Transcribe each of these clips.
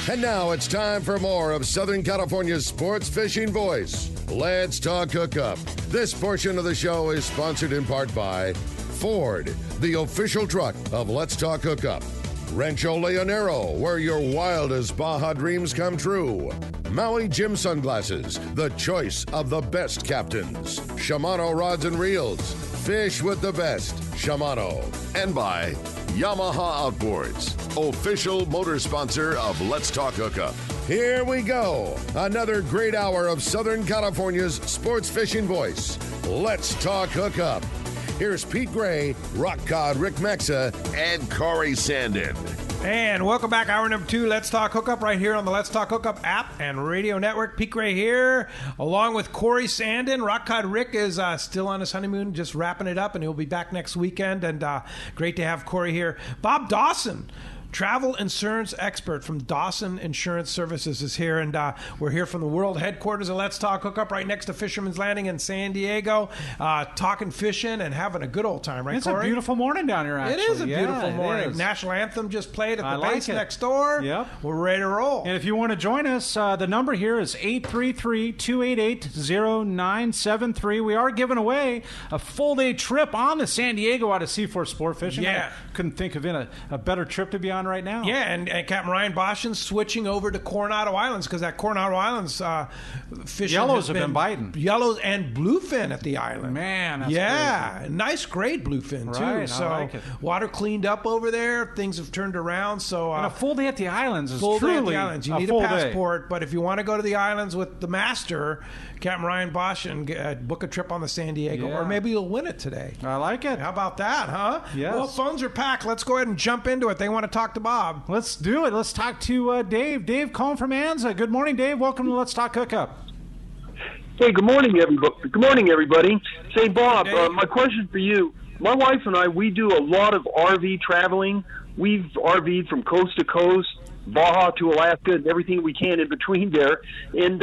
And now it's time for more of Southern California's sports fishing voice. Let's talk hookup. This portion of the show is sponsored in part by Ford, the official truck of Let's Talk Hookup. Rancho Leonero, where your wildest Baja dreams come true. Maui Jim Sunglasses, the choice of the best captains. Shimano Rods and Reels, fish with the best. Shimano. And by Yamaha Outboards, official motor sponsor of Let's Talk Hookup. Here we go. Another great hour of Southern California's sports fishing voice. Let's Talk Hookup. Here's Pete Gray, Rock Cod Rick Mexa, and Corey Sandin. And welcome back, hour number 2. Let's Talk Hookup right here on the Let's Talk Hookup app and radio network. Pete Gray here, along with Corey Sandin. Rock Cod Rick is still on his honeymoon, just wrapping it up, and he'll be back next weekend. And great to have Corey here. Bob Dawson, travel insurance expert from Dawson Insurance Services, is here, and we're here from the world headquarters of Let's Talk Hookup, right next to Fisherman's Landing in San Diego, talking fishing and having a good old time, right, Corey? It's a beautiful morning down here, actually. It is a beautiful morning. National anthem just played at the base next door. Yep. We're ready to roll. And if you want to join us, the number here is 833-288-0973. We are giving away a full-day trip on the San Diego out of Seaforth Sport Fishing. Yeah. I couldn't think of a better trip to be on right now. Yeah, and Captain Ryan Boschen's switching over to Coronado Islands because that Coronado Islands fishing Yellows have been biting. Yellows and bluefin at the island. Man, that's crazy. Nice grade bluefin, too. Right, so I like it. Water cleaned up over there. Things have turned around. So and a full day at the islands is full truly day at the islands. You need a passport, but if you want to go to the islands with the master, Captain Ryan Boschen, book a trip on the San Diego, or maybe you'll win it today. I like it. How about that, huh? Yes. Well, phones are packed. Let's go ahead and jump into it. They want to talk to Bob. Let's do it. Let's talk to Dave. Dave calling from Anza. Good morning, Dave. Welcome to Let's Talk Hookup. Hey, good morning, everybody. Good morning, everybody. Say, Bob, my question for you. My wife and I, we do a lot of RV traveling. We've RV'd from coast to coast, Baja to Alaska, and everything we can in between there. And,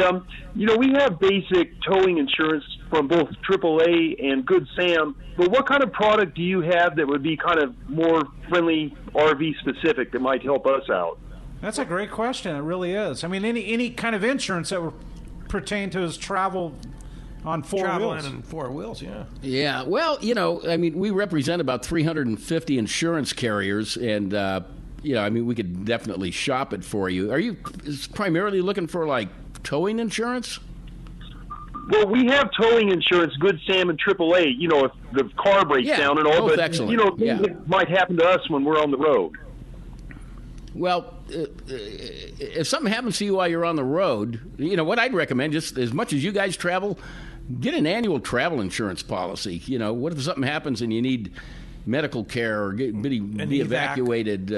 we have basic towing insurance from both AAA and Good Sam. But what kind of product do you have that would be kind of more friendly RV specific that might help us out? That's a great question. It really is. I mean, any kind of insurance that would pertain to his travel on four wheels. And four wheels, yeah. Yeah, well, we represent about 350 insurance carriers, and, we could definitely shop it for you. Are you primarily looking for, towing insurance? Well, we have towing insurance, Good Sam and AAA, if the car breaks down and all, but, excellent. Things that might happen to us when we're on the road. Well, if something happens to you while you're on the road, what I'd recommend, just as much as you guys travel, get an annual travel insurance policy. What if something happens and you need medical care or be evacuated,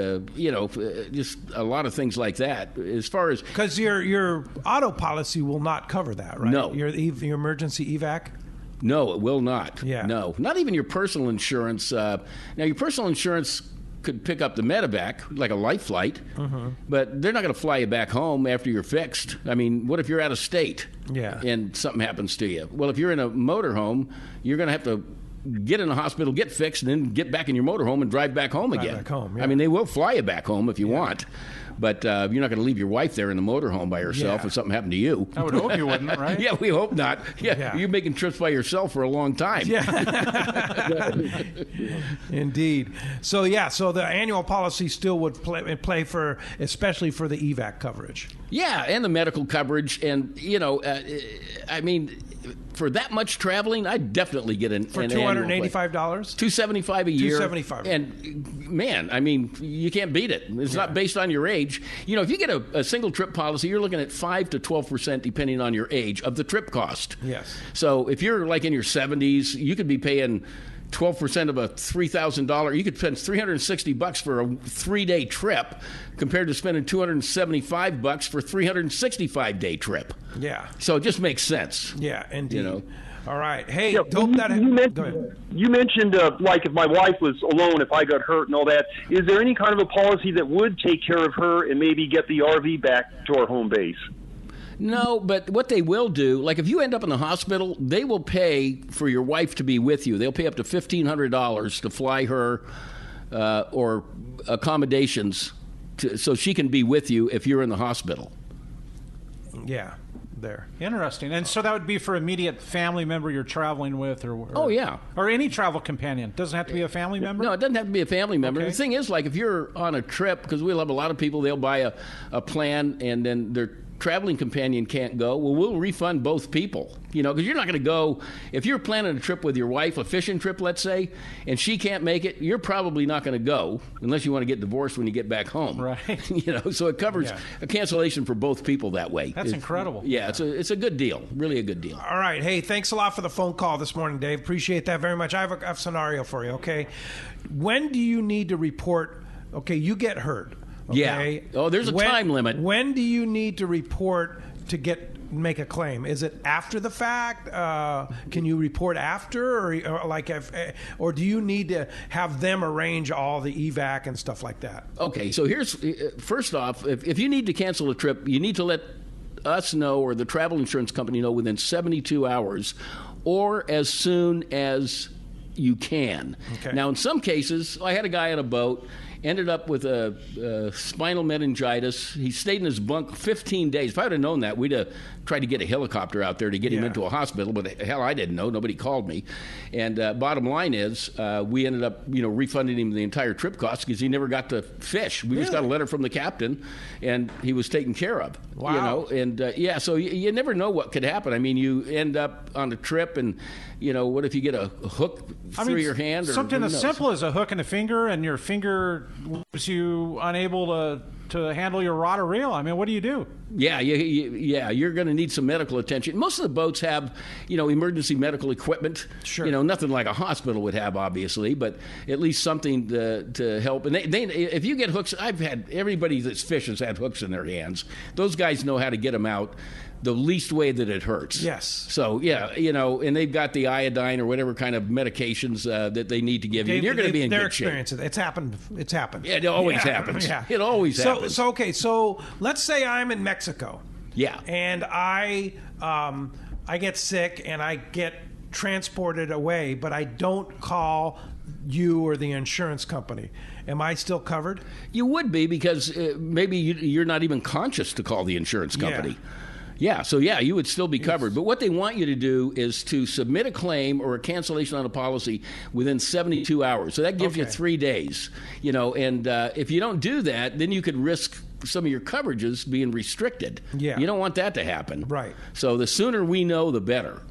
just a lot of things like that. As far as... Because your auto policy will not cover that, right? No. Your emergency evac? No, it will not. Yeah. No. Not even your personal insurance. Now, your personal insurance could pick up the medevac, like a life flight, but they're not going to fly you back home after you're fixed. I mean, what if you're out of state and something happens to you? Well, if you're in a motorhome, you're going to have to get in the hospital, get fixed, and then get back in your motorhome and drive back home again. Back home, yeah. I mean, they will fly you back home if you want. But you're not going to leave your wife there in the motorhome by herself if something happened to you. I would hope you wouldn't, right? Yeah, we hope not. Yeah, you're making trips by yourself for a long time. Yeah. Indeed. So the annual policy still would play for, especially for the evac coverage. Yeah, and the medical coverage. And, for that much traveling, I'd definitely get an for $285? $275 a year. $275. And, man, you can't beat it. It's not based on your age. If you get a single trip policy, you're looking at 5 to 12%, depending on your age, of the trip cost. Yes. So if you're in your 70s, you could be paying 12% of a $3,000. You could spend $360 for a 3-day trip compared to spending $275 for a 365-day trip. Yeah. So it just makes sense. Yeah, indeed. All right. Hey, you mentioned if my wife was alone, if I got hurt and all that. Is there any kind of a policy that would take care of her and maybe get the RV back to our home base? No, but what they will do, if you end up in the hospital, they will pay for your wife to be with you. They'll pay up to $1,500 to fly her or accommodations so she can be with you if you're in the hospital. Yeah, there. Interesting. And so that would be for immediate family member you're traveling with, or Oh, yeah. or any travel companion. Doesn't have to be a family member. No, it doesn't have to be a family member. Okay. The thing is, like, if you're on a trip, because we'll have a lot of people, they'll buy a plan, and then their traveling companion can't go. Well, we'll refund both people, because you're not going to go. If you're planning a trip with your wife, a fishing trip, let's say, and she can't make it, you're probably not going to go unless you want to get divorced when you get back home. Right. So it covers a cancellation for both people that way. That's incredible. Yeah, it's a good deal, really a good deal. All right. Hey, thanks a lot for the phone call this morning, Dave. Appreciate that very much. I have a scenario for you, okay? When do you need to report, okay, you get hurt, okay? Yeah. Oh, there's a time limit. When do you need to report to make a claim? Is it after the fact? Can you report after, or do you need to have them arrange all the evac and stuff like that? Okay, so first off, if you need to cancel a trip, you need to let us know, or the travel insurance company know, within 72 hours, or as soon as you can. Okay. Now, in some cases, I had a guy on a boat, ended up with a spinal meningitis. He stayed in his bunk 15 days. If I would have known that, we'd have tried to get a helicopter out there to get him into a hospital, but hell, I didn't know. Nobody called me. And bottom line is, we ended up, refunding him the entire trip cost because he never got to fish. We just got a letter from the captain, and he was taken care of. Wow. So you never know what could happen. I mean, you end up on a trip, and what if you get a hook through your hand? Or something as simple as a hook in the finger, and your finger leaves you unable to handle your rod or reel. I mean, what do you do? Yeah, you're going to need some medical attention. Most of the boats have, emergency medical equipment. Sure. Nothing like a hospital would have, obviously, but at least something to help. And they if you get hooks, I've had everybody that's fished has had hooks in their hands. Those guys know how to get them out the least way that it hurts. Yes. So, and they've got the iodine or whatever kind of medications that they need to give you. You're going to be in good shape. Their experience, it's happened. Yeah, it always happens. Yeah. It always happens. So let's say I'm in Mexico. Yeah. And I get sick and I get transported away, but I don't call you or the insurance company. Am I still covered? You would be, because maybe you're not even conscious to call the insurance company. Yeah, so you would still be covered. But what they want you to do is to submit a claim or a cancellation on a policy within 72 hours. So that gives you 3 days, and if you don't do that, then you could risk some of your coverages being restricted. Yeah. You don't want that to happen. Right. So the sooner we know, the better.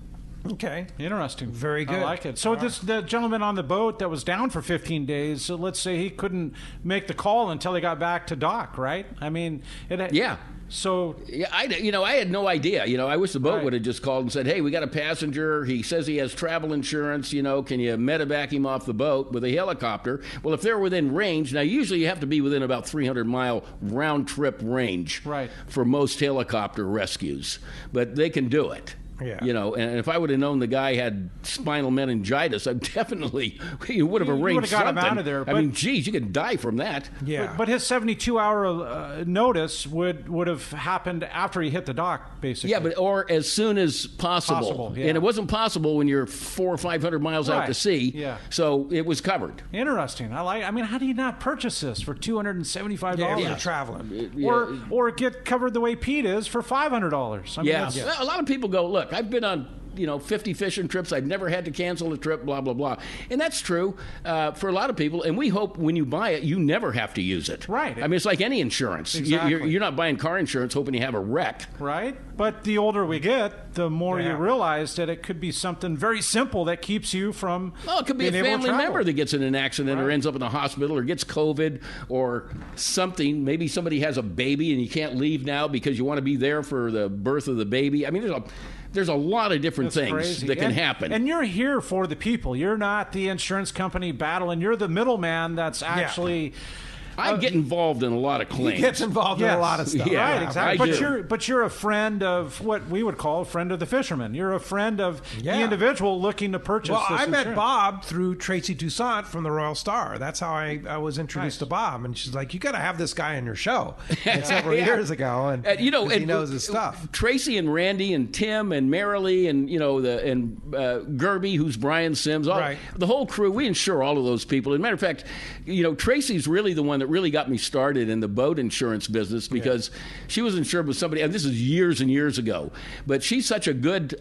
Okay. Interesting. Very good. I like it. So the gentleman on the boat that was down for 15 days, so let's say he couldn't make the call until he got back to dock, right? I mean, yeah. So I had no idea. I wish the boat would have just called and said, "Hey, we got a passenger. He says he has travel insurance. Can you medevac him off the boat with a helicopter?" Well, if they're within range, now usually you have to be within about 300-mile round trip range, for most helicopter rescues, but they can do it. Yeah. And if I would have known the guy had spinal meningitis, I definitely would have arranged got something. him out of there. I mean, geez, you could die from that. Yeah. But his 72-hour notice would have happened after he hit the dock, basically. Yeah, or as soon as possible. Yeah. And it wasn't possible when you're 400 or 500 miles out to sea. Yeah. So it was covered. Interesting. I mean, how do you not purchase this for $275? Yeah, if you're traveling. Or get covered the way Pete is for $500. I mean, Well, a lot of people go, look, I've been on 50 fishing trips. I've never had to cancel a trip, blah, blah, blah. And that's true for a lot of people. And we hope when you buy it, you never have to use it. Right. I mean, it's like any insurance. Exactly. You're not buying car insurance hoping you have a wreck. Right. But the older we get, the more you realize that it could be something very simple that keeps you from Well, it could be a family member that gets in an accident or ends up in a hospital or gets COVID or something. Maybe somebody has a baby and you can't leave now because you want to be there for the birth of the baby. I mean, there's a lot of different things that can happen. And you're here for the people. You're not the insurance company battling. You're the middleman that's actually... I get involved in a lot of claims. He gets involved in a lot of stuff. Yeah, right, exactly. I do. But you're a friend of what we would call a friend of the fisherman. You're a friend of the individual looking to purchase this I met insurance. Bob through Tracy Toussaint from the Royal Star. That's how I was introduced to Bob. And she's like, you got to have this guy in your show. Several years ago. And he knows his stuff. Tracy and Randy and Tim and Marilee and, Gerby, who's Brian Sims, the whole crew, we insure all of those people. As a matter of fact, Tracy's really the one that that really got me started in the boat insurance business because she was insured with somebody, and this is years and years ago, but she's such a good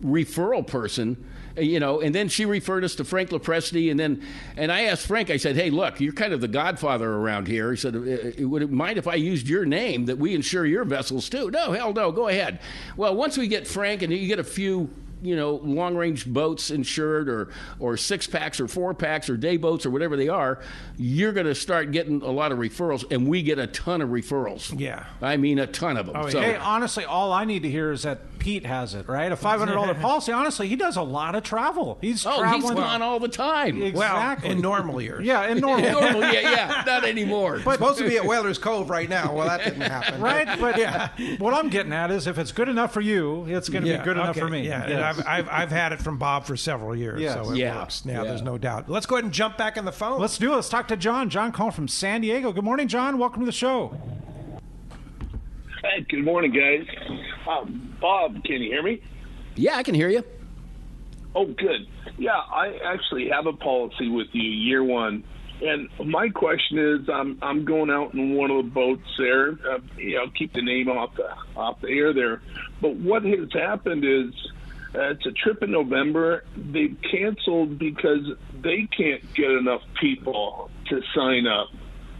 referral person. And then she referred us to Frank Lopresti, and I asked Frank, I said, hey, look, you're kind of the godfather around here. He said, would it mind if I used your name that we insure your vessels too? No, hell no, go ahead. Well, once we get Frank and you get a few long-range boats insured or 6-packs or 4-packs or day boats or whatever they are, you're going to start getting a lot of referrals, and we get a ton of referrals. Yeah. I mean, a ton of them. Oh, yeah. Hey, honestly, all I need to hear is that Pete has it, right? A $500 policy. Honestly, he does a lot of travel. He's traveling. He's gone all the time. Exactly. Well, in normal years. Yeah, in normal. Yeah, not anymore. But supposed to be at Whalers Cove right now. Well, that didn't happen. Right? But what I'm getting at is if it's good enough for you, it's going to be good enough for me. Yeah, Yes. and I've had it from Bob for several years, Yes. so it works. Now, there's no doubt. Let's go ahead and jump back in the phone. Let's do it. Let's talk to John. John calling from San Diego. Good morning, John. Welcome to the show. Hey, good morning, guys. Bob, can you hear me? Yeah, I can hear you. Oh, good. Yeah, I actually have a policy with you, year one. And my question is, I'm going out in one of the boats there. I'll keep the name off the air there. But what has happened is it's a trip in November. They've canceled because they can't get enough people to sign up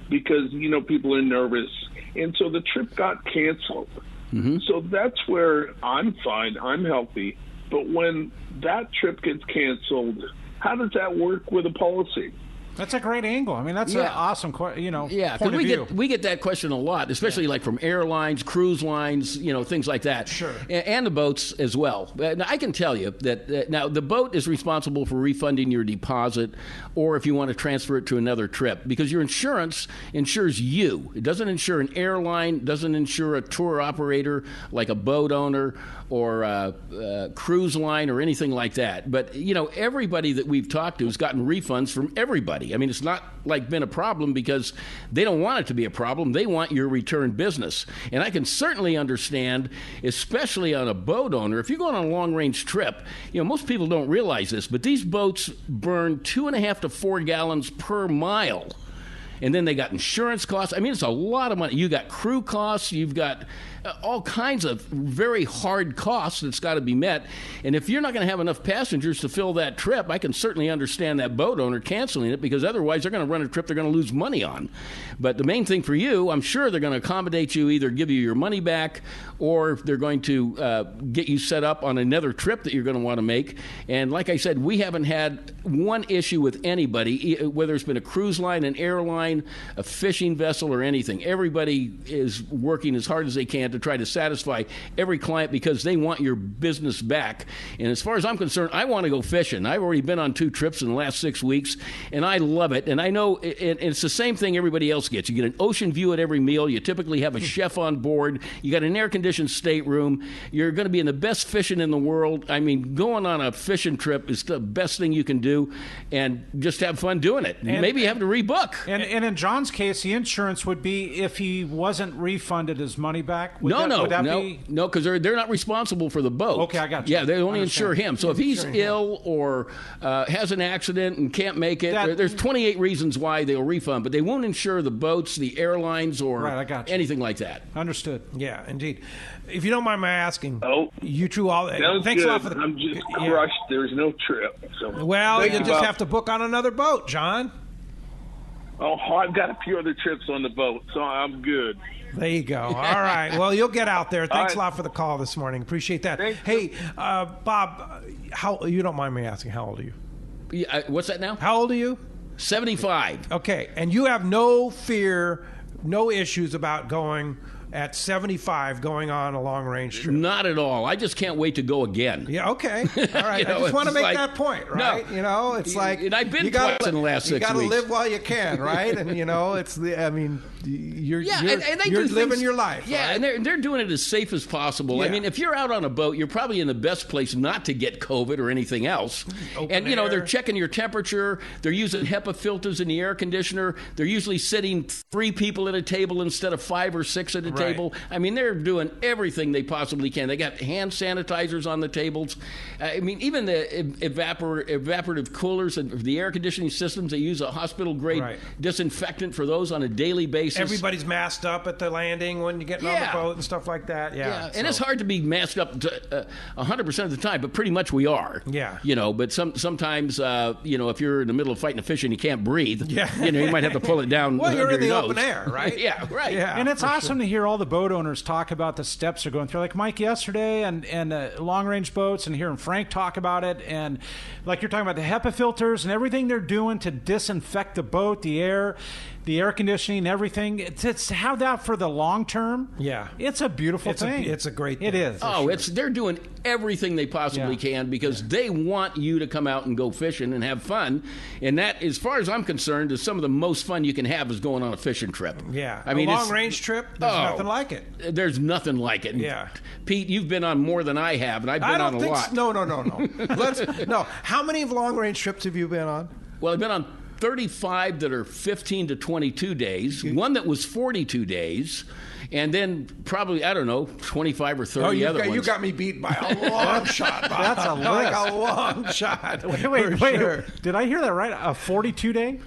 because, people are nervous. And so the trip got canceled. Mm-hmm. So that's where I'm fine. I'm healthy. But when that trip gets canceled, how does that work with a policy? That's a great angle. I mean, that's an awesome, point of view. We get that question a lot, especially like from airlines, cruise lines, things like that. Sure. And the boats as well. Now, I can tell you that now the boat is responsible for refunding your deposit or if you want to transfer it to another trip because your insurance insures you. It doesn't insure an airline, doesn't insure a tour operator like a boat owner or a cruise line or anything like that. But, everybody that we've talked to has gotten refunds from everybody. I mean, it's not like been a problem because they don't want it to be a problem. They want your return business. And I can certainly understand, especially on a boat owner, if you're going on a long-range trip, most people don't realize this, but these boats burn 2.5 to 4 gallons per mile. And then they got insurance costs. I mean, it's a lot of money. You got crew costs. You've got all kinds of very hard costs that's got to be met. And if you're not going to have enough passengers to fill that trip, I can certainly understand that boat owner canceling it because otherwise they're going to run a trip they're going to lose money on. But the main thing for you, I'm sure they're going to accommodate you, either give you your money back or they're going to get you set up on another trip that you're going to want to make. And like I said, we haven't had one issue with anybody, whether it's been a cruise line, an airline, a fishing vessel, or anything. Everybody is working as hard as they can to try to satisfy every client because they want your business back. And as far as I'm concerned, I want to go fishing. I've already been on 2 trips in the last 6 weeks, and I love it. And I know it's the same thing everybody else gets. You get an ocean view at every meal. You typically have a chef on board. You got an air-conditioned stateroom. You're going to be in the best fishing in the world. I mean, going on a fishing trip is the best thing you can do, and just have fun doing it. And maybe you have to rebook. And in John's case, the insurance would be if he wasn't refunded his money back. No, because they're not responsible for the boat. Okay, I got you. Yeah, they only insure him. So if he's ill or has an accident and can't make it, there's 28 reasons why they'll refund, but they won't insure the boats, the airlines, or anything like that. Understood. Yeah, indeed. If you don't mind my asking, you thanks a lot for the. I'm just crushed. There's no trip. So well, you just have to book on another boat, John. Oh, I've got a few other trips on the boat, so I'm good. There you go. All right. Well, you'll get out there. Thanks a lot for the call this morning. Appreciate that. Hey, Bob, you don't mind me asking, how old are you? Yeah, what's that now? How old are you? 75. Okay. And you have no fear, no issues about going at 75 going on a long-range trip? Not at all. I just can't wait to go again. Yeah, okay. All right. I just want to make that point, right? No. It's like... And I've been twice in the last 6 weeks. You got to live while you can, right? And, you're living your life. Yeah, right? and they're doing it as safe as possible. Yeah. I mean, if you're out on a boat, you're probably in the best place not to get COVID or anything else. Open air. They're checking your temperature. They're using HEPA filters in the air conditioner. They're usually sitting 3 people at a table instead of 5 or 6 at a table. I mean, they're doing everything they possibly can. They got hand sanitizers on the tables. I mean, even the evaporative coolers and the air conditioning systems, they use a hospital-grade disinfectant for those on a daily basis. Everybody's masked up at the landing when you're getting on the boat and stuff like that. And it's hard to be masked up 100% of the time, but pretty much we are. Yeah. You know, but sometimes, you know, if you're in the middle of fighting a fish and you can't breathe, you know, you might have to pull it down. Well, you're in the nose. open air, right? Yeah, right. Yeah, and it's awesome to hear all the boat owners talk about the steps they're going through. Like Mike yesterday and long-range boats, and hearing Frank talk about it. And like you're talking about the HEPA filters and everything they're doing to disinfect the boat, the air conditioning, everything. It's have that for the long term. Yeah. It's a beautiful thing. It's a great thing. It is. Oh, they're doing everything they possibly can because they want you to come out and go fishing and have fun. And that, as far as I'm concerned, is some of the most fun you can have is going on a fishing trip. Yeah. I mean, a long-range trip, there's nothing like it. There's nothing like it. Yeah. Pete, you've been on more than I have, and I've been on a lot. No. How many long-range trips have you been on? Well, I've been on 35 that are 15 to 22 days, one that was 42 days, and then probably, I don't know, 25 or 30 other ones. You got me beat by a long shot, Bob. That's a list. Like a long shot. Wait. Sure. Did I hear that right? A 42-day?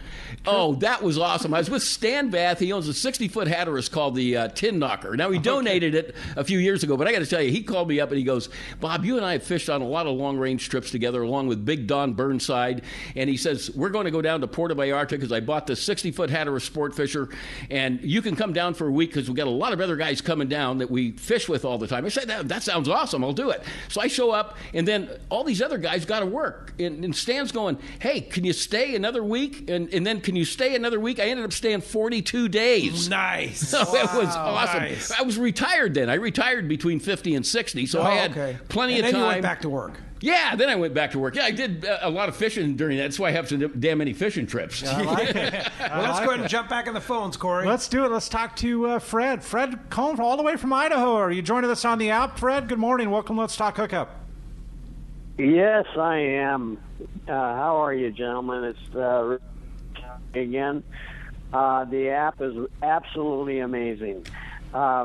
Oh, that was awesome. I was with Stan Bath. He owns a 60-foot Hatteras called the Tin Knocker. Now, he donated it a few years ago, but I got to tell you, he called me up and he goes, Bob, you and I have fished on a lot of long-range trips together, along with Big Don Burnside. And he says, we're going to go down to Puerto Vallarta because I bought the 60-foot Hatteras Sport Fisher, and you can come down for a week because we've got a lot of other guys coming down that we fish with all the time. I said, that sounds awesome. I'll do it. So I show up, and then all these other guys got to work. And Stan's going, hey, can you stay another week? And then can you stay another week? I ended up staying 42 days. Nice. So it was awesome. Nice. I was retired then. I retired between 50 and 60, so I had plenty of time. And then you went back to work. Yeah, then I went back to work. Yeah, I did a lot of fishing during that. That's why I have so damn many fishing trips. I like it. Well, let's go ahead and jump back in the phones, Corey. Let's do it. Let's talk to Fred. Fred calling all the way from Idaho. Are you joining us on the app, Fred? Good morning. Welcome. Let's talk hookup. Yes, I am. How are you, gentlemen? It's again. The app is absolutely amazing.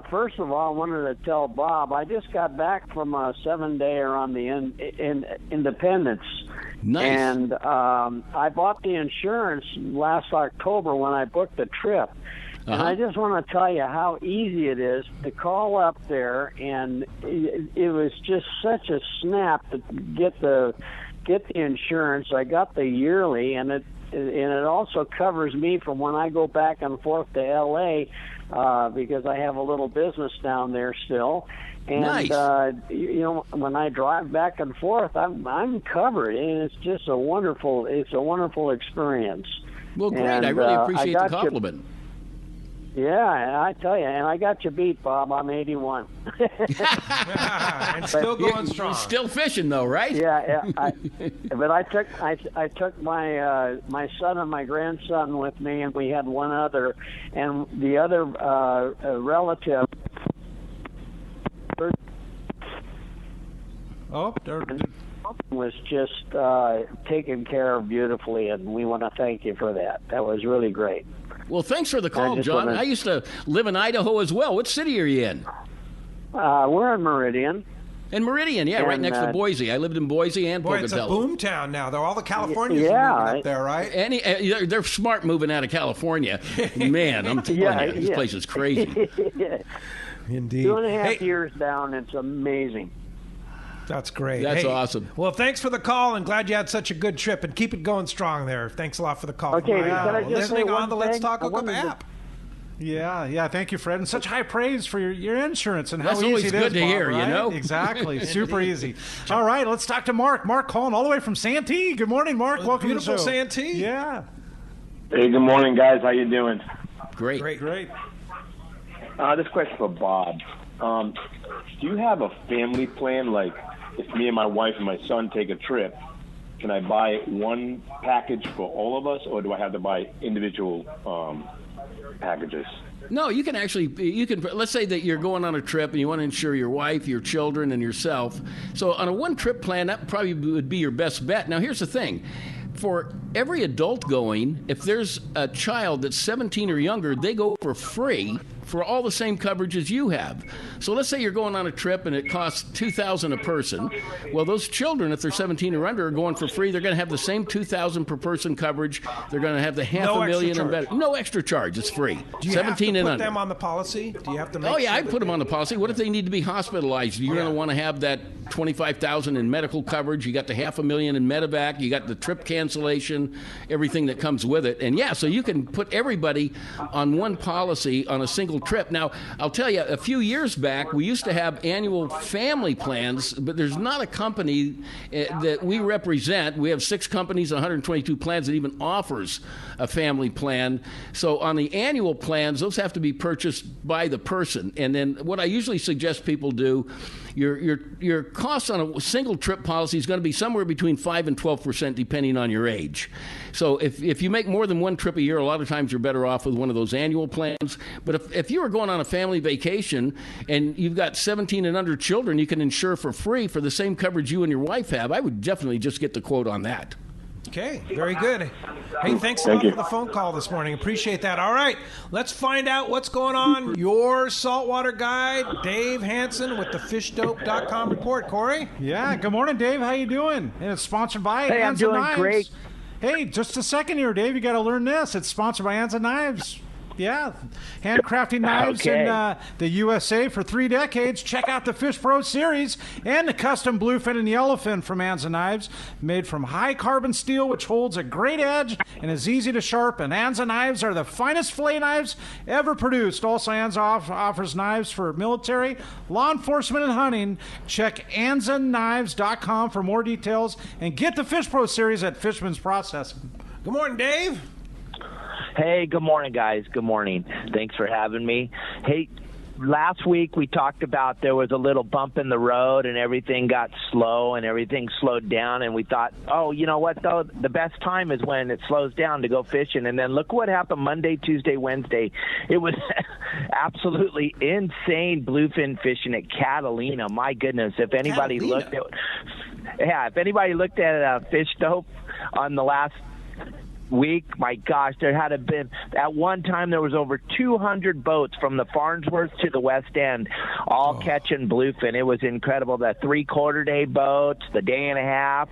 First of all, I wanted to tell Bob, I just got back from a 7-day on the Independence. Nice. And I bought the insurance last October when I booked the trip. And I just want to tell you how easy it is to call up there, and it was just such a snap to get the insurance. I got the yearly, and it also covers me from when I go back and forth to L.A. Because I have a little business down there still. And, nice. You know, when I drive back and forth, I'm covered, and it's just a wonderful experience. Well, great. And, I really appreciate the compliment. Yeah, I tell you, and I got you beat, Bob. I'm 81. And still going strong. Still fishing, though, right? Yeah. But I took my son and my grandson with me, and we had one other, and the other relative. Was just taken care of beautifully, and we want to thank you for that. That was really great. Well, thanks for the call, John. I used to live in Idaho as well. What city are you in? We're in Meridian. In Meridian, yeah, right next to Boise. I lived in Boise and Pocatello. It's a boom town now, though. All the Californians are moving up there, right? They're smart moving out of California. Man, I'm telling you, this place is crazy. Indeed. 2.5 years down. It's amazing. That's great. That's awesome. Well, thanks for the call, and glad you had such a good trip, and keep it going strong there. Thanks a lot for the call. Okay, can I just listening say one on the thing? Let's Talk Hookup app. Yeah. Thank you, Fred. And such high praise for your insurance and how That's easy always it good is, to Bob, hear, right? you know? Exactly. Super easy. All right, let's talk to Mark. Mark calling all the way from Santee. Good morning, Mark. Welcome to the show. Beautiful Santee. Yeah. Hey, good morning, guys. How you doing? Great. This question for Bob. Do you have a family plan? Like, if me and my wife and my son take a trip, can I buy one package for all of us, or do I have to buy individual packages? No, you can let's say that you're going on a trip and you want to insure your wife, your children, and yourself. So on a one-trip plan, that probably would be your best bet. Now, here's the thing. For every adult going, if there's a child that's 17 or younger, they go for free for all the same coverages you have. So let's say you're going on a trip and it costs $2,000 a person. Well, those children, if they're 17 or under, are going for free. They're going to have the same $2,000 per person coverage. They're going to have the $500,000 and better. No extra charge. It's free. Do you 17 have to and put under. them on the policy? Do you have to make Oh yeah, sure I'd put them on the policy. What if they need to be hospitalized? You're going to want to have that $25,000 in medical coverage. You got the $500,000 in medevac. You got the trip cancellation, everything that comes with it. And yeah, so you can put everybody on one policy on a single trip. Now, I'll tell you, a few years back, we used to have annual family plans, but there's not a company that we represent. We have 6 companies, 122 plans that even offers a family plan. So on the annual plans, those have to be purchased by the person. And then what I usually suggest people do, your costs on a single trip policy is going to be somewhere between 5 and 12% depending on your age. So if you make more than one trip a year, a lot of times you're better off with one of those annual plans. But if you were going on a family vacation and you've got 17 and under children, you can insure for free for the same coverage you and your wife have. I would definitely just get the quote on that. Okay, very good. Hey, thanks a lot for the phone call this morning. Appreciate that. All right, let's find out what's going on. Your saltwater guide, Dave Hansen with the fishdope.com report. Corey? Yeah, good morning, Dave. How you doing? And it's sponsored by Hey, Anza I'm doing Knives. great. Hey, just a second here, Dave. You got to learn this. It's sponsored by Anza Knives. Yeah, handcrafting knives in the USA for 3 decades. Check out the Fish Pro series and the custom bluefin and yellowfin from Anza Knives, made from high carbon steel, which holds a great edge and is easy to sharpen. Anza Knives are the finest fillet knives ever produced. Also, Anza offers knives for military, law enforcement, and hunting. Check AnzaKnives.com for more details and get the Fish Pro series at Fishman's Processing. Good morning, Dave. Hey, good morning, guys. Good morning. Thanks for having me. Hey, last week we talked about there was a little bump in the road and everything got slow and everything slowed down, and we thought, oh, you know what, though? The best time is when it slows down to go fishing. And then look what happened Monday, Tuesday, Wednesday. It was absolutely insane bluefin fishing at Catalina. My goodness, if anybody looked at Fish Dope on the last week, my gosh, there had been at one time there was over 200 boats from the Farnsworth to the West End all catching bluefin. It was incredible. The 3/4 day boats, the day and a half,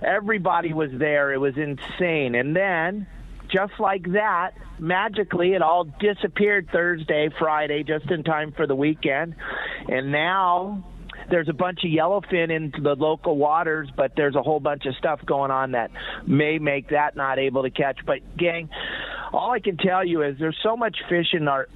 everybody was there. It was insane. And then just like that, magically it all disappeared Thursday, Friday, just in time for the weekend. And now there's a bunch of yellowfin in the local waters, but there's a whole bunch of stuff going on that may make that not able to catch. But, gang, all I can tell you is there's so much fish in our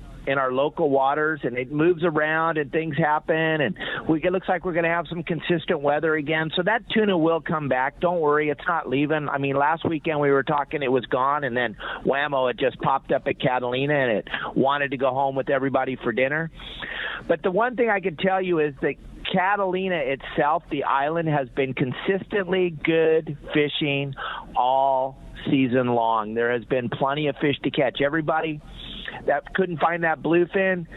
local waters, and it moves around and things happen, and it looks like we're going to have some consistent weather again. So that tuna will come back. Don't worry, it's not leaving. I mean, last weekend we were talking it was gone, and then whammo, it just popped up at Catalina, and it wanted to go home with everybody for dinner. But the one thing I can tell you is that Catalina itself, the island, has been consistently good fishing all season long. There has been plenty of fish to catch. Everybody that couldn't find that bluefin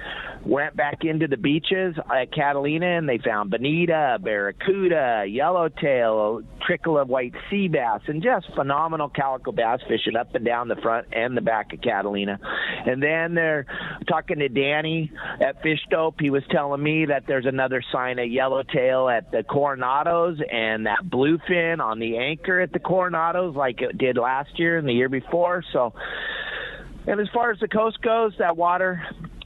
went back into the beaches at Catalina, and they found bonita, barracuda, yellowtail, a trickle of white sea bass, and just phenomenal calico bass fishing up and down the front and the back of Catalina. And then they're talking to Danny at Fish Dope. He was telling me that there's another sign of yellowtail at the Coronados and that bluefin on the anchor at the Coronados like it did last year and the year before. So, and as far as the coast goes, that water,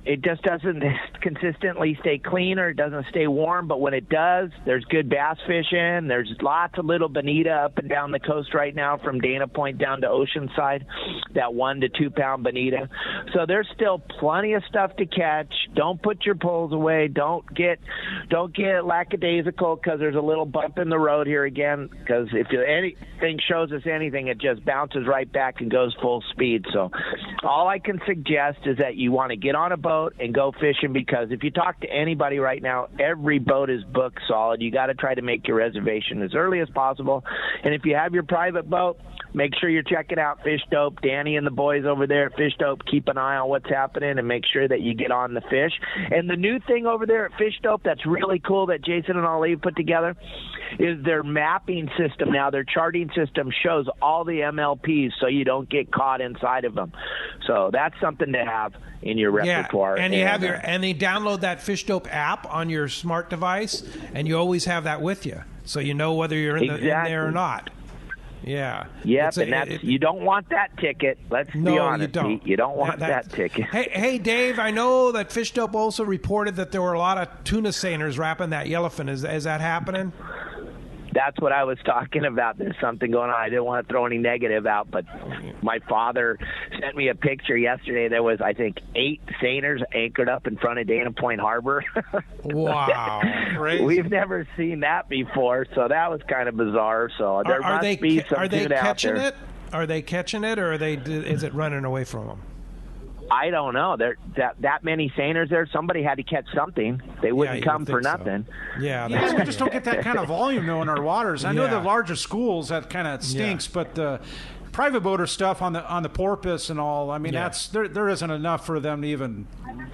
it just doesn't consistently stay clean, or it doesn't stay warm. But when it does, there's good bass fishing. There's lots of little bonita up and down the coast right now, from Dana Point down to Oceanside, that 1 to 2 pound bonita. So there's still plenty of stuff to catch. Don't put your poles away. Don't get lackadaisical because there's a little bump in the road here again. Because if anything shows us anything, it just bounces right back and goes full speed. So all I can suggest is that you want to get on a boat and go fishing, because if you talk to anybody right now, every boat is booked solid. You got to try to make your reservation as early as possible. And if you have your private boat, make sure you're checking out Fish Dope. Danny and the boys over there at Fish Dope keep an eye on what's happening and make sure that you get on the fish. And the new thing over there at Fish Dope that's really cool that Jason and Ali put together is their mapping system now. Their charting system shows all the MLPs so you don't get caught inside of them. So that's something to have in your repertoire. for. And you have and they download that Fish Dope app on your smart device, and you always have that with you, so you know whether you're in there or not. Yeah. Yep, you don't want that ticket. Let's be honest. You don't want that ticket. Hey, Dave, I know that Fish Dope also reported that there were a lot of tuna seiners wrapping that yellowfin. Is that happening? That's what I was talking about. There's something going on. I didn't want to throw any negative out, but my father sent me a picture yesterday. There was, I think, 8 seiners anchored up in front of Dana Point Harbor. Wow. Crazy. We've never seen that before, so that was kind of bizarre. So there must be some tuna out there. Are they catching it, or is it running away from them? I don't know. That many seiners there. Somebody had to catch something. They wouldn't come for nothing. So. Yeah, we just don't get that kind of volume though in our waters. I know the larger schools that kind of stinks, but the private boater stuff on the porpoise and all. I mean, that's there isn't enough for them to even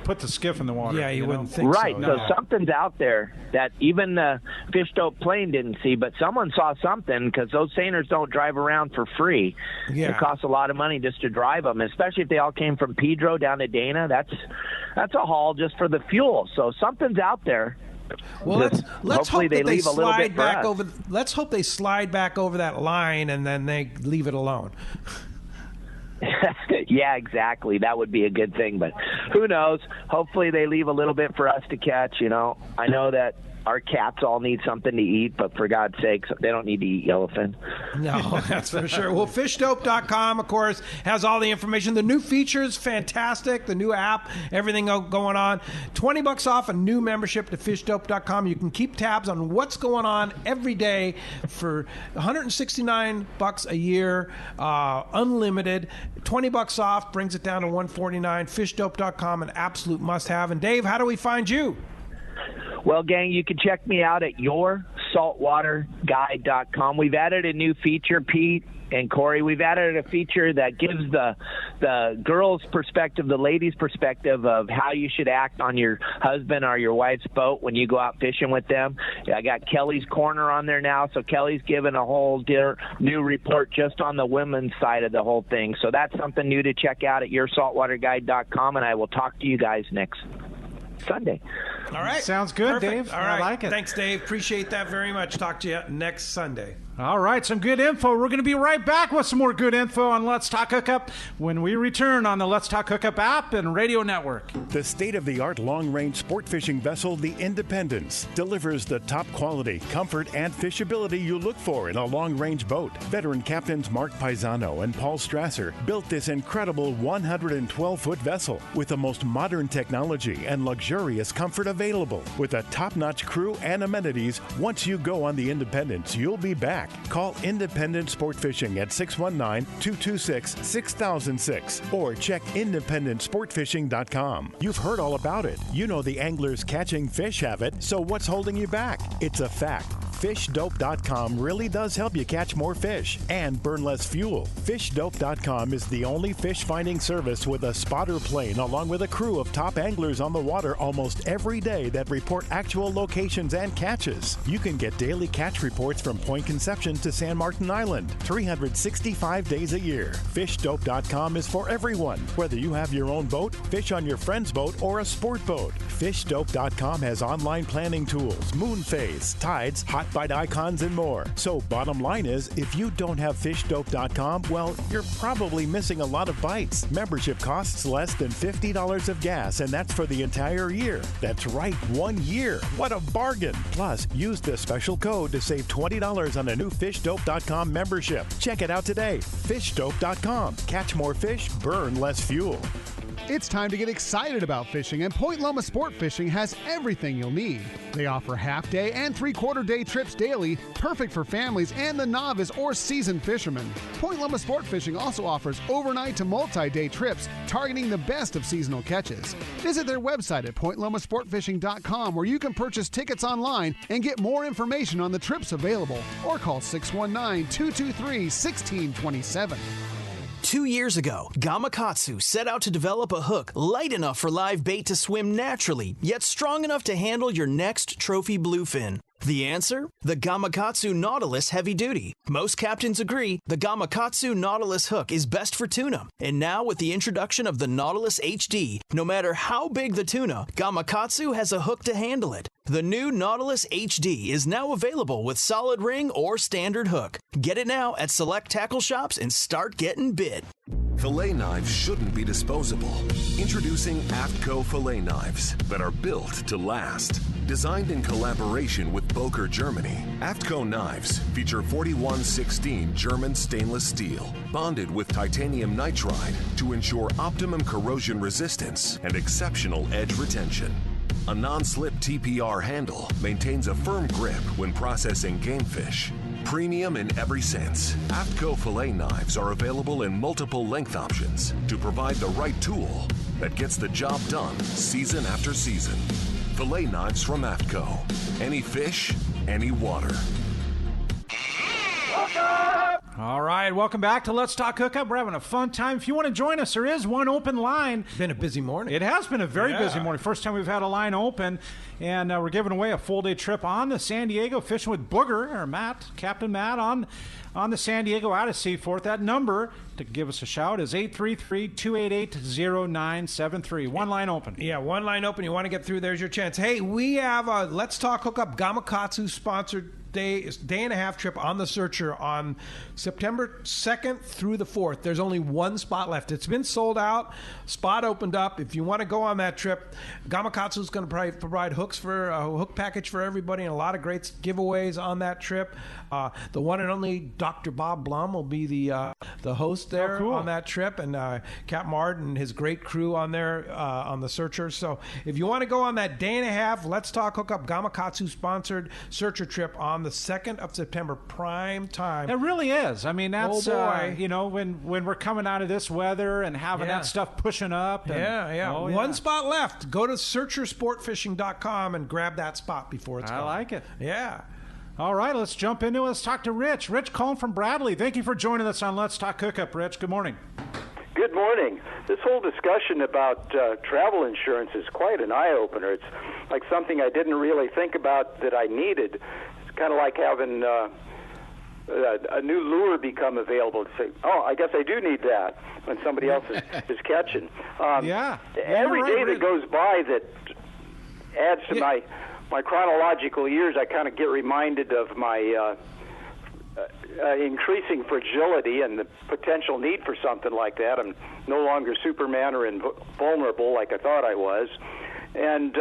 put the skiff in the water. Yeah, you wouldn't think so. So something's out there that even the Fish Dope plane didn't see, but someone saw something, because those seiners don't drive around for free. Yeah. It costs a lot of money just to drive them, especially if they all came from Pedro down to Dana. That's a haul just for the fuel. So something's out there. Well, let's hope that they slide back over. Let's hope they slide back over that line and then they leave it alone. Yeah, exactly. That would be a good thing, but who knows? Hopefully they leave a little bit for us to catch. I know that our cats all need something to eat, but for God's sakes, they don't need to eat yellowfin. No, that's for sure. Well, fishdope.com, of course, has all the information. The new features, fantastic. The new app, everything going on. $20 off a new membership to fishdope.com. You can keep tabs on what's going on every day for $169 a year, unlimited. $20 off brings it down to $149. Fishdope.com, an absolute must-have. And Dave, how do we find you? Well, gang, you can check me out at yoursaltwaterguide.com. We've added a new feature, Pete and Corey. We've added a feature that gives the girls' perspective, the ladies' perspective of how you should act on your husband or your wife's boat when you go out fishing with them. I got Kelly's Corner on there now, so Kelly's given a whole new report just on the women's side of the whole thing. So that's something new to check out at yoursaltwaterguide.com, and I will talk to you guys next Sunday. All right. Sounds good, Perfect. Dave. All right. I like it. Thanks, Dave. Appreciate that very much. Talk to you next Sunday. All right, some good info. We're going to be right back with some more good info on Let's Talk Hookup when we return on the Let's Talk Hookup app and radio network. The state-of-the-art long-range sport fishing vessel, the Independence, delivers the top quality, comfort, and fishability you look for in a long-range boat. Veteran captains Mark Paisano and Paul Strasser built this incredible 112-foot vessel with the most modern technology and luxurious comfort available. With a top-notch crew and amenities, once you go on the Independence, you'll be back. Call Independent Sport Fishing at 619-226-6006 or check independentsportfishing.com. You've heard all about it. You know the anglers catching fish have it, so what's holding you back? It's a fact. FishDope.com really does help you catch more fish and burn less fuel. FishDope.com is the only fish finding service with a spotter plane along with a crew of top anglers on the water almost every day that report actual locations and catches. You can get daily catch reports from Point Conception to San Martin Island, 365 days a year. FishDope.com is for everyone, whether you have your own boat, fish on your friend's boat, or a sport boat. FishDope.com has online planning tools, moon phase, tides, hot bite icons, and more. So bottom line is, if you don't have fishdope.com, well, you're probably missing a lot of bites. Membership costs less than $50 of gas, and that's for the entire year. That's right, 1 year. What a bargain. Plus, use the special code to save $20 on a new fishdope.com membership. Check it out today. Fishdope.com. Catch more fish, burn less fuel. It's time to get excited about fishing, and Point Loma Sport Fishing has everything you'll need. They offer half-day and three-quarter-day trips daily, perfect for families and the novice or seasoned fishermen. Point Loma Sport Fishing also offers overnight to multi-day trips, targeting the best of seasonal catches. Visit their website at pointlomasportfishing.com, where you can purchase tickets online and get more information on the trips available, or call 619-223-1627. 2 years ago, Gamakatsu set out to develop a hook light enough for live bait to swim naturally, yet strong enough to handle your next trophy bluefin. The answer? The Gamakatsu Nautilus Heavy Duty. Most captains agree the Gamakatsu Nautilus hook is best for tuna. And now with the introduction of the Nautilus HD, no matter how big the tuna, Gamakatsu has a hook to handle it. The new Nautilus HD is now available with solid ring or standard hook. Get it now at select tackle shops and start getting bit. Fillet knives shouldn't be disposable. Introducing AFTCO fillet knives that are built to last. Designed in collaboration with Boker, Germany, AFTCO knives feature 4116 German stainless steel, bonded with titanium nitride to ensure optimum corrosion resistance and exceptional edge retention. A non-slip TPR handle maintains a firm grip when processing game fish. Premium in every sense, AFTCO fillet knives are available in multiple length options to provide the right tool that gets the job done season after season. Fillet knives from AFTCO. Any fish, any water. All right, welcome back to Let's Talk Hookup. We're having a fun time. If you want to join us, there is one open line. Been a busy morning. It has been a very busy morning. First time we've had a line open, and we're giving away a full-day trip on the San Diego, fishing with Booger, or Matt, Captain Matt, on the San Diego out of Seaforth. That number to give us a shout is 833-288-0973. One line open. Yeah, one line open. You want to get through, there's your chance. Hey, we have a Let's Talk Hookup Gamakatsu sponsored day and a half trip on the Searcher on September 2nd through the 4th. There's only one spot left. It's been sold out. Spot opened up. If you want to go on that trip, Gamakatsu is going to provide hooks for a hook package for everybody and a lot of great giveaways on that trip. The one and only Dr. Bob Blum will be the host there on that trip, and Cap Mard and his great crew on there on the Searcher. So if you want to go on that day and a half Let's Talk Hookup Gamakatsu sponsored Searcher trip on the 2nd of September, prime time. It really is. I mean, that's boy. When we're coming out of this weather and having that stuff pushing up. And, one spot left. Go to searchersportfishing.com and grab that spot before it's gone. I like it. Yeah. All right, let's jump into it. Let's talk to Rich. Rich calling from Bradley. Thank you for joining us on Let's Talk Hookup, Rich. Good morning. Good morning. This whole discussion about travel insurance is quite an eye-opener. It's like something I didn't really think about that I needed. It's kind of like having a new lure become available to say, oh, I guess I do need that when somebody else is catching. Every day that goes by that adds to my chronological years, I kind of get reminded of my increasing fragility and the potential need for something like that. I'm no longer Superman or invulnerable like I thought I was. And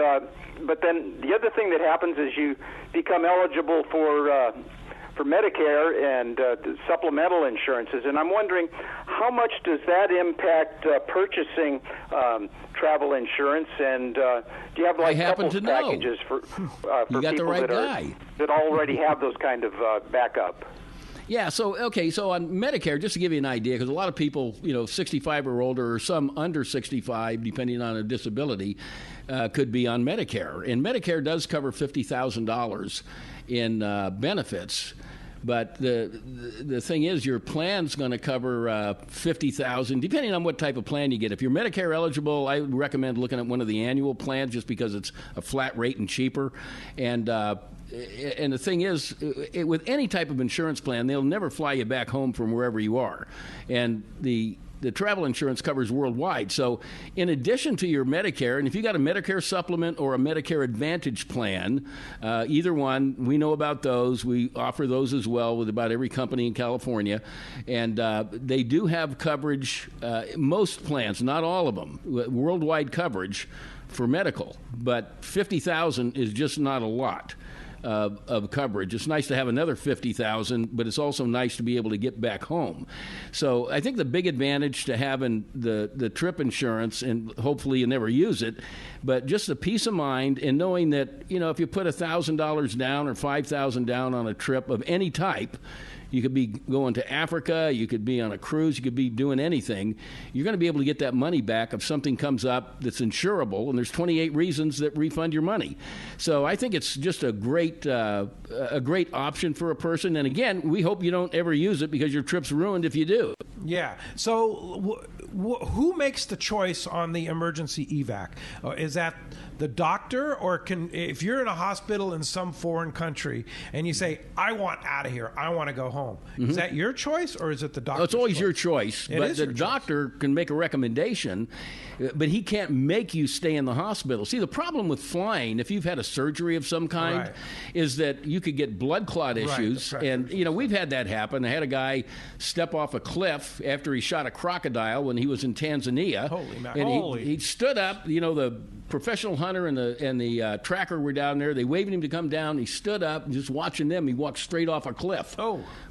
but then the other thing that happens is you become eligible for Medicare and supplemental insurances, and I'm wondering how much does that impact purchasing travel insurance, and do you have like couples packages for you got people the right guy that already have those kind of backup? Yeah, so on Medicare, just to give you an idea, because a lot of people, 65 or older, or some under 65, depending on a disability, could be on Medicare. And Medicare does cover $50,000 in benefits. But the thing is, your plan's going to cover $50,000, depending on what type of plan you get. If you're Medicare eligible, I would recommend looking at one of the annual plans, just because it's a flat rate and cheaper. And the thing is, with any type of insurance plan, they'll never fly you back home from wherever you are. And the travel insurance covers worldwide. So in addition to your Medicare, and if you got a Medicare supplement or a Medicare Advantage plan, either one, we know about those. We offer those as well with about every company in California. And they do have coverage, most plans, not all of them, worldwide coverage for medical. But $50,000 is just not a lot of coverage. It's nice to have another $50,000, but it's also nice to be able to get back home. So I think the big advantage to having the trip insurance, and hopefully you never use it, but just the peace of mind and knowing that, if you put $1,000 down or $5,000 down on a trip of any type, you could be going to Africa, you could be on a cruise, you could be doing anything. You're going to be able to get that money back if something comes up that's insurable, and there's 28 reasons that refund your money. So I think it's just a great option for a person. And again, we hope you don't ever use it because your trip's ruined if you do. Yeah. So who makes the choice on the emergency evac? Is that the doctor, or if you're in a hospital in some foreign country and you say, I want out of here, I want to go home, is that your choice or is it the doctor's It's always choice? your choice, but the doctor can make a recommendation, but he can't make you stay in the hospital. See, the problem with flying, if you've had a surgery of some kind, is that you could get blood clot issues. And, we've had that happen. I had a guy step off a cliff after he shot a crocodile when he was in Tanzania. Holy mackerel. And he stood up, the professional hunter and the tracker were down there. They waved him to come down. He stood up, and just watching them, he walked straight off a cliff.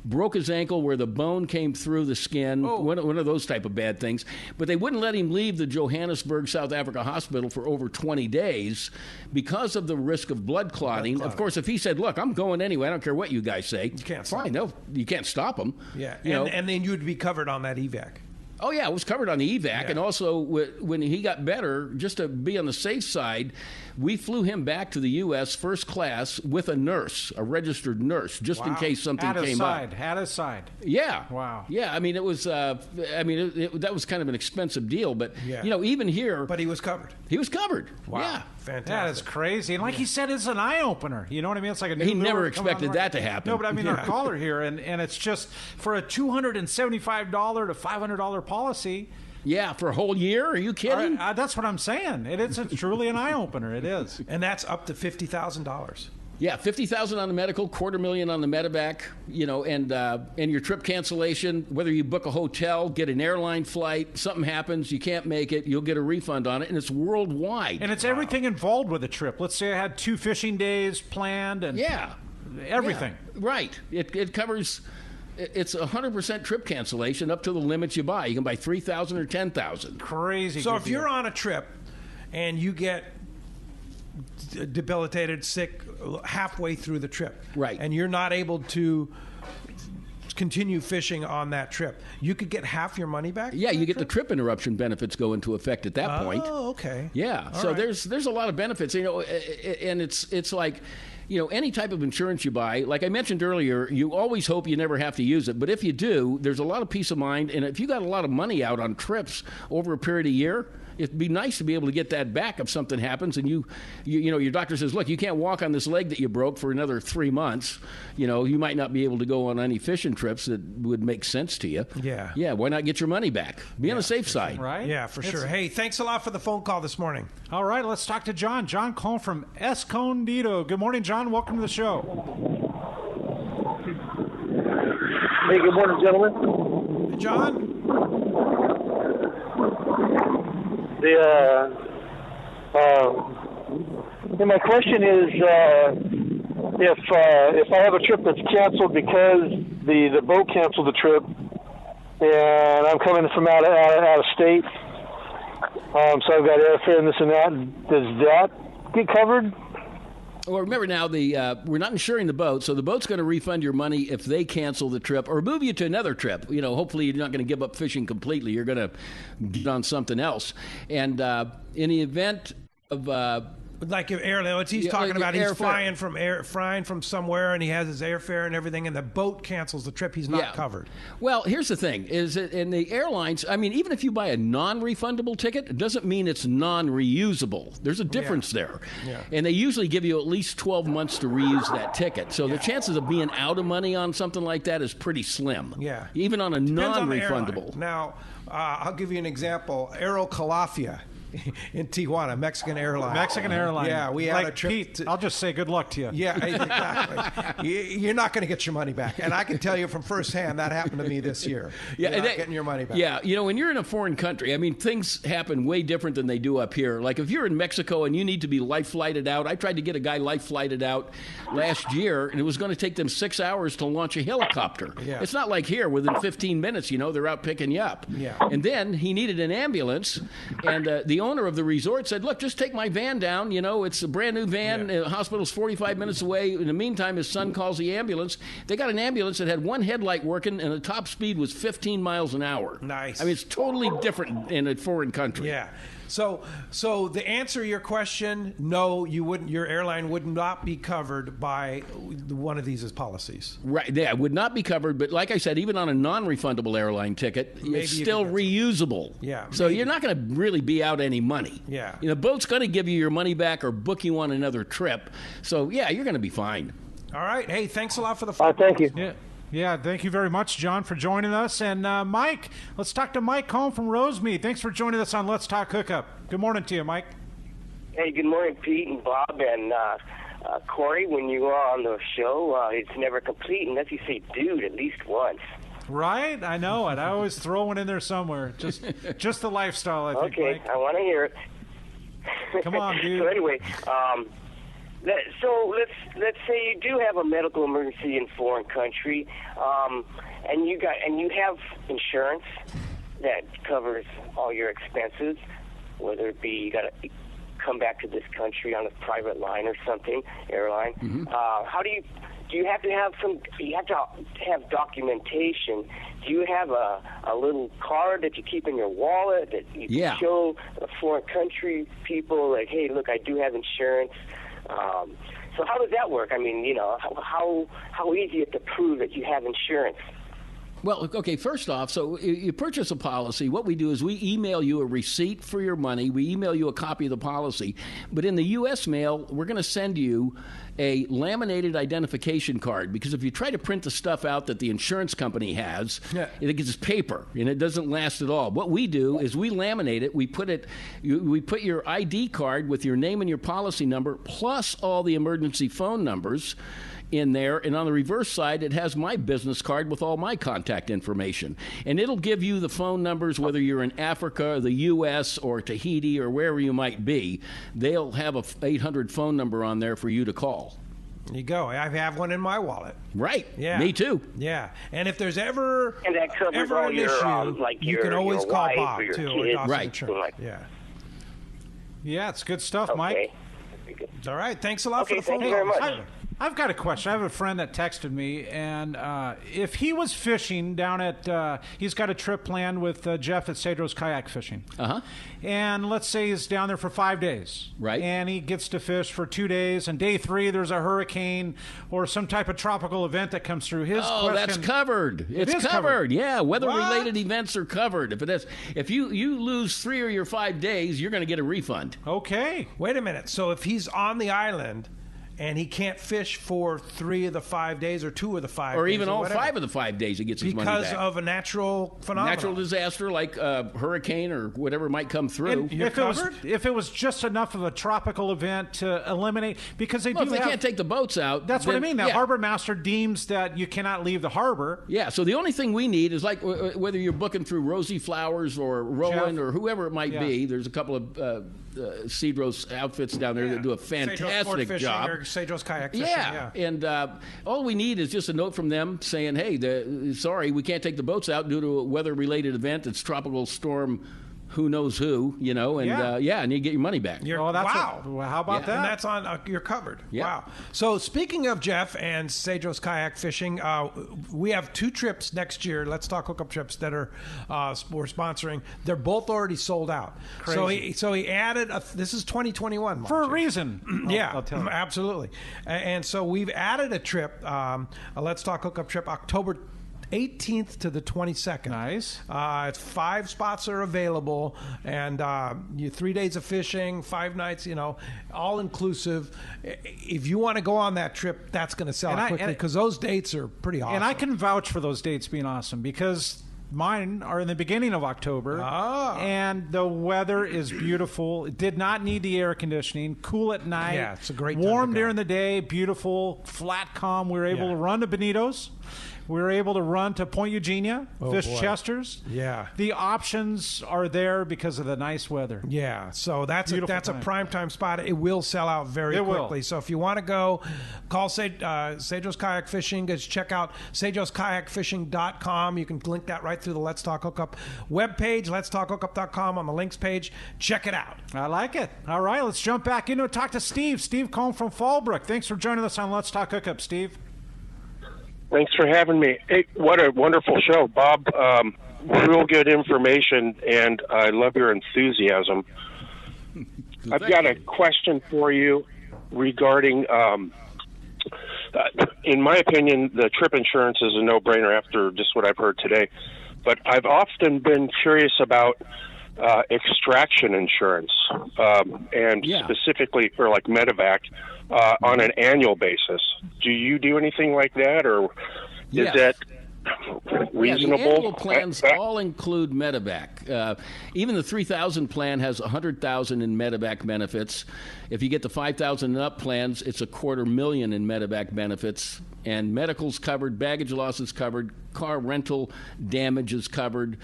Broke his ankle where the bone came through the skin. One of those type of bad things. But they wouldn't let him leave the Johannesburg, South Africa hospital for over 20 days because of the risk of blood clotting. Of course, if he said, look, I'm going anyway, I don't care what you guys say. You can't stop him. You can't stop him. Yeah, and then you'd be covered on that evac. Oh, yeah, it was covered on the evac. And also, when he got better, just to be on the safe side, we flew him back to the U.S. first class with a nurse, a registered nurse, just in case something came up. At his side. Yeah. Wow. Yeah, I mean, it was, that was kind of an expensive deal. But, even here. But he was covered. He was covered. Wow. Yeah. Fantastic. That is crazy. And like he said, it's an eye-opener. You know what I mean? It's like a new He never lure coming on expected the that to happen. No, but I mean, our caller here, and it's just for a $275 to $500 policy. Yeah, for a whole year? Are you kidding? That's what I'm saying. It's truly an eye-opener. It is. And that's up to $50,000. Yeah, $50,000 on the medical, $250,000 on the medevac, and your trip cancellation, whether you book a hotel, get an airline flight, something happens, you can't make it, you'll get a refund on it, and it's worldwide. And it's everything involved with the trip. Let's say I had 2 fishing days planned and everything. Yeah, right. It covers. It's 100% trip cancellation up to the limits you buy. You can buy $3,000 or $10,000. Crazy. So if you're on a trip and you get debilitated, sick halfway through the trip, right, and you're not able to continue fishing on that trip, you could get half your money back? Yeah, you get the trip interruption benefits go into effect at that point. Oh, okay. Yeah, All so right. there's a lot of benefits, and it's like, any type of insurance you buy, like I mentioned earlier, you always hope you never have to use it. But if you do, there's a lot of peace of mind. And if you got a lot of money out on trips over a period of a year, it'd be nice to be able to get that back if something happens. And your doctor says, look, you can't walk on this leg that you broke for another 3 months. You might not be able to go on any fishing trips that would make sense to you. Yeah. Yeah, why not get your money back? Be on the safe side. Right? Yeah, for sure. Hey, thanks a lot for the phone call this morning. All right, let's talk to John. John calling from Escondido. Good morning, John. Welcome to the show. Hey, good morning, gentlemen. Hey, John. My question is, if I have a trip that's canceled because the boat canceled the trip, and I'm coming from out of state, so I've got airfare and this and that, does that get covered? Well, remember now, we're not insuring the boat, so the boat's going to refund your money if they cancel the trip or move you to another trip. Hopefully you're not going to give up fishing completely. You're going to get on something else. And in the event of... like if he's talking about he's flying from somewhere and he has his airfare and everything, and the boat cancels the trip, he's not covered. Well, here's the thing: is that in the airlines, I mean, even if you buy a non-refundable ticket, it doesn't mean it's non-reusable. There's a difference there, and they usually give you at least 12 months to reuse that ticket. So the chances of being out of money on something like that is pretty slim. Yeah, even on a non-refundable. Now, I'll give you an example: Aero Calafia in Tijuana, Mexican Airlines. Yeah, we had a trip. Pete, I'll just say good luck to you. Yeah, exactly. You're not going to get your money back. And I can tell you from firsthand that happened to me this year. You're not getting your money back. Yeah, when you're in a foreign country, I mean, things happen way different than they do up here. Like if you're in Mexico and you need to be life flighted out, I tried to get a guy life flighted out last year, and it was going to take them 6 hours to launch a helicopter. Yeah. It's not like here, within 15 minutes, they're out picking you up. Yeah. And then he needed an ambulance, and the owner of the resort said, look, just take my van down. It's a brand new van. The hospital's 45 minutes away. In the meantime, his son calls the ambulance. They got an ambulance that had one headlight working, and the top speed was 15 miles an hour. Nice. I mean, it's totally different in a foreign country. Yeah. So the answer to your question, no, you wouldn't. Your airline would not be covered by one of these policies. Right, yeah, it would not be covered. But like I said, even on a non-refundable airline ticket, it's still reusable. Yeah. So you're not going to really be out any money. Yeah. The boat's going to give you your money back or book you on another trip. So yeah, you're going to be fine. All right. Hey, thanks a lot for the phone. Thank you. Yeah, thank you very much, John, for joining us. And Mike, let's talk to Mike home from Rosemead. Thanks for joining us on Let's Talk Hookup. Good morning to you, Mike. Hey, good morning, Pete and Bob and Corey. When you are on the show, it's never complete unless you say dude at least once. Right? I know it. I always throw one in there somewhere. Just the lifestyle, I think, Okay, Mike. I want to hear it. Come on, dude. So anyway, so let's say you do have a medical emergency in a foreign country, and you have insurance that covers all your expenses, whether it be you got to come back to this country on a private line or something, airline. Mm-hmm. How do you have to have documentation? Do you have a little card that you keep in your wallet that you can show the foreign country people, like, hey, look, I do have insurance? So how does that work? I mean, how easy is it to prove that you have insurance? Well, okay, first off, so you purchase a policy. What we do is we email you a receipt for your money. We email you a copy of the policy. But in the U.S. mail, we're going to send you a laminated identification card, because if you try to print the stuff out that the insurance company has, it gets paper, and it doesn't last at all. What we do is we laminate it. We put your ID card with your name and your policy number, plus all the emergency phone numbers in there, and on the reverse side it has my business card with all my contact information, and it'll give you the phone numbers whether you're in Africa or the U.S. or Tahiti or wherever you might be. They'll have a 800 phone number on there for you to call. There you go. I have one in my wallet. Right. Yeah. Me too. Yeah. And if there's ever all an your, issue, like you your, can always your call wife Bob or your too, kids, or Dawson right. Insurance. Yeah, it's good stuff, Mike. All right. Thanks a lot for the phone thank you very call. much. I've got a question. I have a friend that texted me, and if he was fishing down at, he's got a trip planned with Jeff at Cedros Kayak Fishing. Uh-huh. And let's say he's down there for 5 days. Right. And he gets to fish for 2 days, and day 3 there's a hurricane or some type of tropical event that comes through. His question, that's covered. It's covered. Yeah, weather-related events are covered. If you lose 3 of your 5 days, you're going to get a refund. Okay. Wait a minute. So if he's on the island and he can't fish for 3 of the 5 days or 2 of the 5 days, or even all whatever, 5 of the 5 days, he gets his money back. Because of a natural phenomenon. Natural disaster like a hurricane or whatever might come through. If it was just enough of a tropical event to eliminate, because if they can't take the boats out. That's what I mean. The harbor master deems that you cannot leave the harbor. Yeah, so the only thing we need is, like, whether you're booking through Rosie Flowers or Rowan or whoever it might be, there's a couple of Cedros outfits down there that do a fantastic job. Or Cedros Kayak Fishing. Yeah, and all we need is just a note from them saying, hey, sorry, we can't take the boats out due to a weather-related event. It's tropical storm who knows who, and you get your money back. Wow. How about that? And that's on, you're covered. Yeah. Wow. So speaking of Jeff and Cedros Kayak Fishing, we have 2 trips next year, Let's Talk Hookup trips, that are we're sponsoring. They're both already sold out. Crazy. So he added, this is 2021. For a reason. Yeah, I'll tell you. absolutely. And so we've added a trip, a Let's Talk Hookup trip, October 18th to the 22nd. Nice. 5 spots are available, and 3 days of fishing, 5 nights, all inclusive. If you want to go on that trip, that's going to sell out quickly, because those dates are pretty awesome. And I can vouch for those dates being awesome, because mine are in the beginning of October, and the weather is beautiful. It did not need the air conditioning. Cool at night. Yeah, it's a great time warm to go. during the day. Beautiful, flat, calm. We were able to run to Bonitos. We were able to run to Point Eugenia, fish Chester's. Yeah. The options are there because of the nice weather. Yeah, so that's a prime time spot. It will sell out very quickly. Will. So if you want to go, call Cedros Kayak Fishing. Just check out cedroskayakfishing.com. You can link that right through the Let's Talk Hookup webpage, letstalkhookup.com, on the links page. Check it out. I like it. All right, let's jump back into it. Talk to Steve. Steve Cohn from Fallbrook. Thanks for joining us on Let's Talk Hookup, Steve. Thanks for having me. Hey, what a wonderful show, Bob. Real good information, and I love your enthusiasm. I've got a question for you regarding, in my opinion, the trip insurance is a no-brainer after just what I've heard today. But I've often been curious about extraction insurance, and specifically for like medevac on an annual basis. Do you do anything like that, or is that reasonable? The annual plans all include medevac. Even the 3,000 plan has 100,000 in medevac benefits. If you get the 5,000 and up plans, it's $250,000 in medevac benefits. And medical's covered, baggage loss is covered, car rental damage is covered,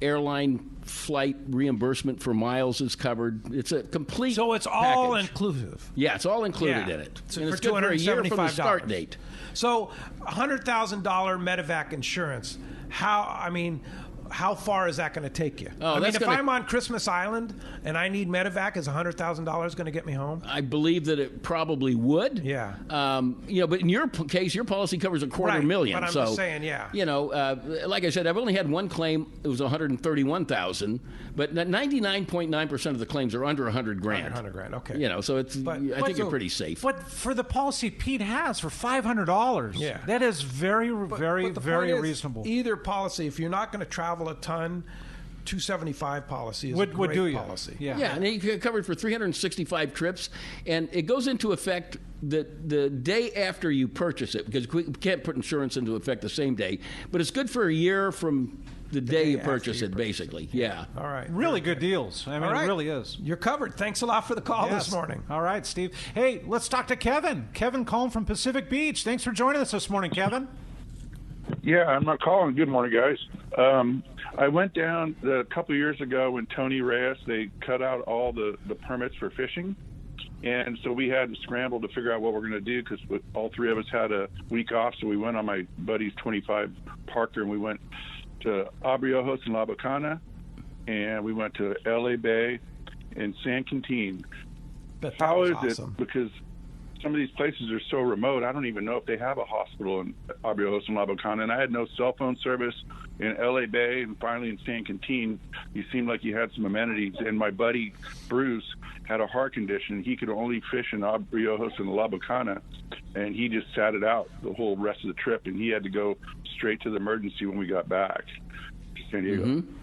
airline flight reimbursement for miles is covered. It's a complete So it's all inclusive. Yeah, it's all included in it. So and for it's good for a year from the start date. So $100,000 medevac insurance, how far is that going to take you? If I'm on Christmas Island and I need medevac, is $100,000 going to get me home? I believe that it probably would. Yeah. But in your case, your policy covers $250,000. But I'm just saying, like I said, I've only had one claim. It was $131,000. But 99.9% of the claims are under $100,000. $100,000, okay. So it's. I think you're pretty safe. But for the policy Pete has for $500, that is very reasonable. Either policy, if you're not going to travel a ton, $275 policy is a great policy. Yeah, and you get covered for 365 trips, and it goes into effect the day after you purchase it, because we can't put insurance into effect the same day, but it's good for a year from the day you purchase it, basically. Yeah. All right. Really good deals. It really is. You're covered. Thanks a lot for the call this morning. All right, Steve. Hey, let's talk to Kevin. Kevin calling from Pacific Beach. Thanks for joining us this morning, Kevin. Yeah, I'm not calling. Good morning, guys. I went down a couple of years ago when Tony Reyes, they cut out all the permits for fishing. And so we had to scramble to figure out what we're going to do, because all three of us had a week off. So we went on my buddy's 25 Parker, and we went to Abriojos and La Bocana, and we went to LA Bay and San Quintin. How is it? Because some of these places are so remote, I don't even know if they have a hospital in Abriojos and La Bocana. And I had no cell phone service in LA Bay, and finally in San Quintin, you seemed like you had some amenities. And my buddy Bruce had a heart condition. He could only fish in Abriojos and La Bocana, and he just sat it out the whole rest of the trip, and he had to go straight to the emergency when we got back to San Diego. Mm-hmm.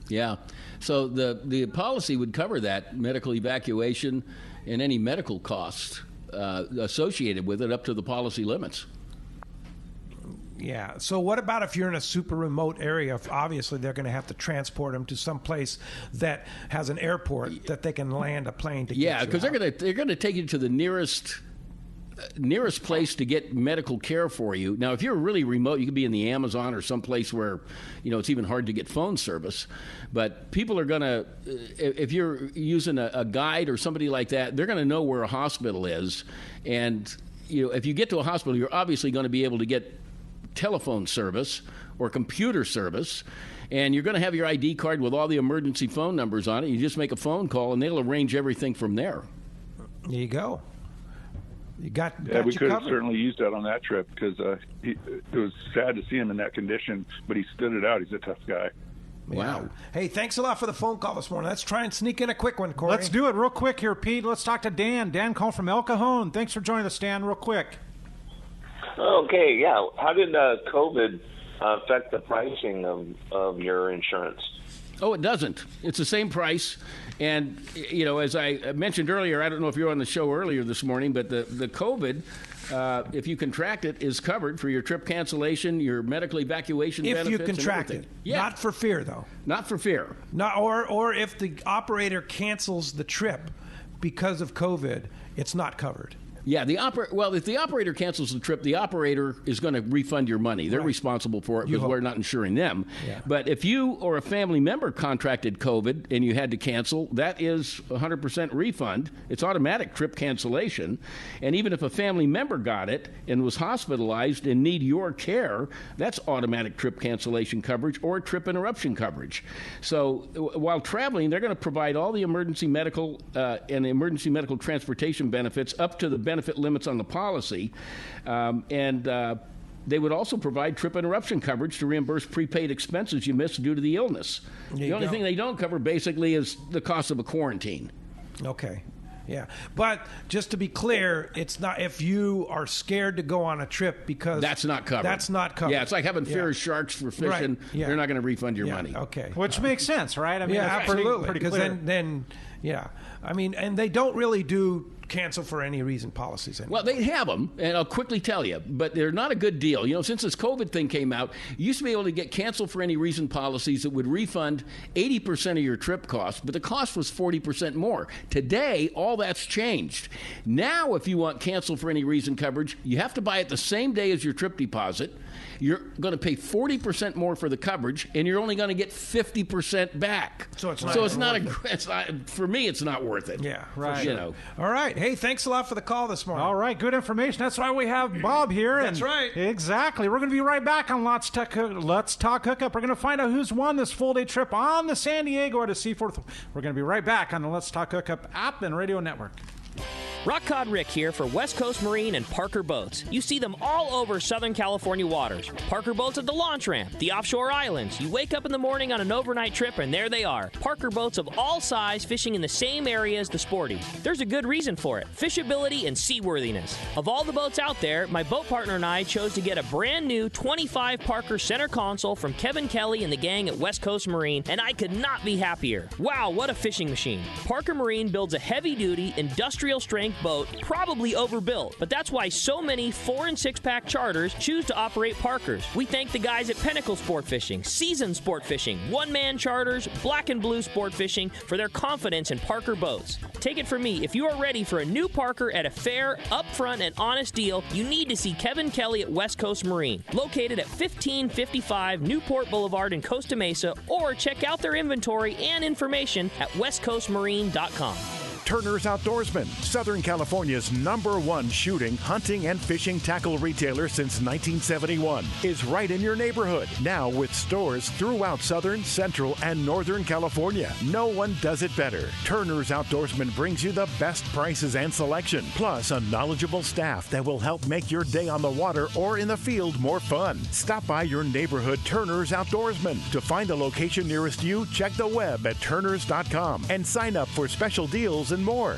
Yeah. So the policy would cover that medical evacuation and any medical costs associated with it up to the policy limits. Yeah. So what about if you're in a super remote area? Obviously, they're going to have to transport them to some place that has an airport that they can land a plane to. Yeah, because they're going to take you to the nearest place to get medical care for you. Now, if you're really remote, you could be in the Amazon or someplace where, it's even hard to get phone service. But people are going to, if you're using a guide or somebody like that, they're going to know where a hospital is. And, if you get to a hospital, you're obviously going to be able to get telephone service or computer service. And you're going to have your ID card with all the emergency phone numbers on it. You just make a phone call, and they'll arrange everything from there. There you go. We could have certainly used that on that trip, because it was sad to see him in that condition, but he stood it out. He's a tough guy. Wow. Hey, thanks a lot for the phone call this morning. Let's try and sneak in a quick one, Corey. Let's do it real quick here, Pete. Let's talk to Dan. Dan calling from El Cajon. Thanks for joining us, Dan, real quick. Okay, yeah. How did COVID affect the pricing of your insurance? Oh, it doesn't. It's the same price. And, as I mentioned earlier, I don't know if you were on the show earlier this morning, but the COVID, if you contract it, is covered for your trip cancellation, your medical evacuation benefits. If you contract it. Yeah. Not for fear, though. Not for fear. Or if the operator cancels the trip because of COVID, it's not covered. Yeah, if the operator cancels the trip, the operator is going to refund your money. They're responsible for it because we're not insuring them. Yeah. But if you or a family member contracted COVID and you had to cancel, that is 100% refund. It's automatic trip cancellation. And even if a family member got it and was hospitalized and need your care, that's automatic trip cancellation coverage or trip interruption coverage. So while traveling, they're going to provide all the emergency medical and emergency medical transportation benefits up to the benefit limits on the policy, and they would also provide trip interruption coverage to reimburse prepaid expenses you missed due to the illness. The only thing they don't cover basically is the cost of a quarantine. Okay. Yeah, but just to be clear, it's not if you are scared to go on a trip because that's not covered. That's not covered. Yeah, it's like having fear of sharks for fishing. Right. Yeah. They're not going to refund your money. Okay, which makes sense, right? I mean, yeah, absolutely. Pretty because clear. then, yeah, I mean, and they don't really do cancel for any reason policies anymore. Well, they have them, and I'll quickly tell you, but they're not a good deal. You know, since this COVID thing came out, you used to be able to get cancel for any reason policies that would refund 80% of your trip cost, but the cost was 40% more. Today, all that's changed. Now, if you want cancel for any reason coverage, you have to buy it the same day as your trip deposit. You're going to pay 40% more for the coverage, and you're only going to get 50% back. So it's not. For me, it's not worth it. Yeah, right. You know. All right. Hey, thanks a lot for the call this morning. All right, good information. That's why we have Bob here. That's right. Exactly. We're going to be right back on Let's Talk Hookup. We're going to find out who's won this full-day trip on the San Diego to Seaforth. We're going to be right back on the Let's Talk Hookup app and radio network. Rock Cod Rick here for West Coast Marine and Parker Boats. You see them all over Southern California waters. Parker Boats at the launch ramp, the offshore islands. You wake up in the morning on an overnight trip and there they are. Parker Boats of all size fishing in the same area as the Sporty. There's a good reason for it, fishability and seaworthiness. Of all the boats out there, my boat partner and I chose to get a brand new 25 Parker center console from Kevin Kelly and the gang at West Coast Marine, and I could not be happier. Wow, what a fishing machine. Parker Marine builds a heavy-duty, industrial strength boat, probably overbuilt, but that's why so many 4- and 6-pack charters choose to operate Parkers. We thank the guys at Pinnacle Sport Fishing, Season Sport Fishing, One-Man Charters, Black and Blue Sport Fishing for their confidence in Parker boats. Take it from me, if you are ready for a new Parker at a fair, upfront, and honest deal, you need to see Kevin Kelly at West Coast Marine, located at 1555 Newport Boulevard in Costa Mesa, or check out their inventory and information at westcoastmarine.com. Turner's Outdoorsman, Southern California's #1 shooting, hunting, and fishing tackle retailer since 1971, is right in your neighborhood. Now with stores throughout Southern, Central, and Northern California. No one does it better. Turner's Outdoorsman brings you the best prices and selection, plus a knowledgeable staff that will help make your day on the water or in the field more fun. Stop by your neighborhood Turner's Outdoorsman. To find a location nearest you, check the web at turners.com and sign up for special deals and more.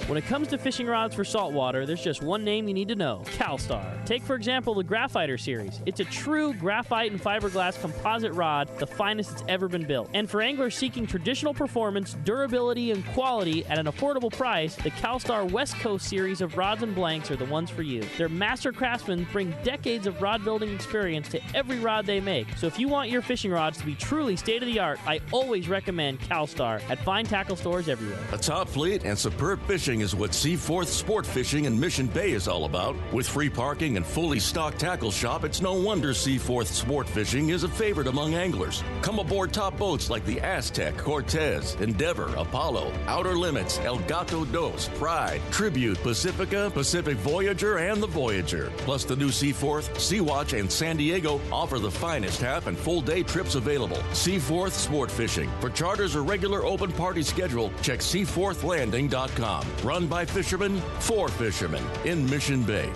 When it comes to fishing rods for saltwater, there's just one name you need to know, CalStar. Take, for example, the Graphiter series. It's a true graphite and fiberglass composite rod, the finest that's ever been built. And for anglers seeking traditional performance, durability, and quality at an affordable price, the CalStar West Coast series of rods and blanks are the ones for you. Their master craftsmen bring decades of rod building experience to every rod they make. So if you want your fishing rods to be truly state-of-the-art, I always recommend CalStar at fine tackle stores everywhere. A top fleet and superb fishing is what Seaforth Sport Fishing in Mission Bay is all about. With free parking and fully stocked tackle shop, it's no wonder Seaforth Sport Fishing is a favorite among anglers. Come aboard top boats like the Aztec, Cortez, Endeavor, Apollo, Outer Limits, El Gato Dos, Pride, Tribute, Pacifica, Pacific Voyager, and the Voyager. Plus the new Seaforth, Sea-Watch, and San Diego offer the finest half and full day trips available. Seaforth Sport Fishing. For charters or regular open party schedule, check seaforthlanding.com. Run by fishermen, for fishermen in Mission Bay.